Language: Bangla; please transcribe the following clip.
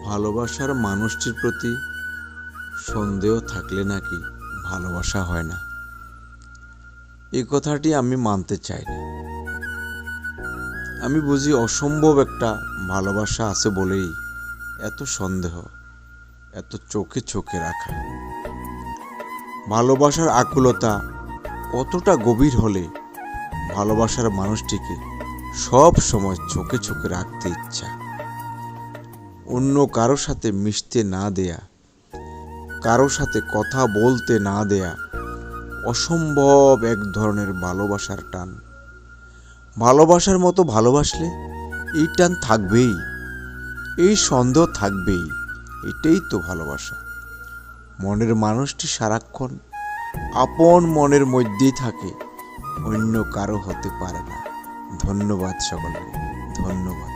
ভালোবাসার মানুষটির প্রতি সন্দেহ থাকলে নাকি ভালোবাসা হয় না, এই কথাটি আমি মানতে চাই না। আমি বুঝি অসম্ভব একটা ভালোবাসা আছে বলেই এত সন্দেহ, এত চোখে চোখে রাখা। ভালোবাসার আকুলতা কতটা গভীর হলে ভালোবাসার মানুষটিকে সব সময় চোখে চোখে রাখতে ইচ্ছা, অন্য কারো সাথে মিশতে না দেয়া, কারো সাথে কথা বলতে না দেয়া অসম্ভব এক ধরনের ভালোবাসার টান। ভালোবাসার মতো ভালোবাসলে এই টান থাকবেই, এই সন্দেহ থাকবেই। এটাই তো ভালোবাসা। মনের মানুষটি সারাক্ষণ আপন মনের মধ্যেই থাকে, অন্য কারো হতে পারে না। ধন্যবাদ সকলকে, ধন্যবাদ।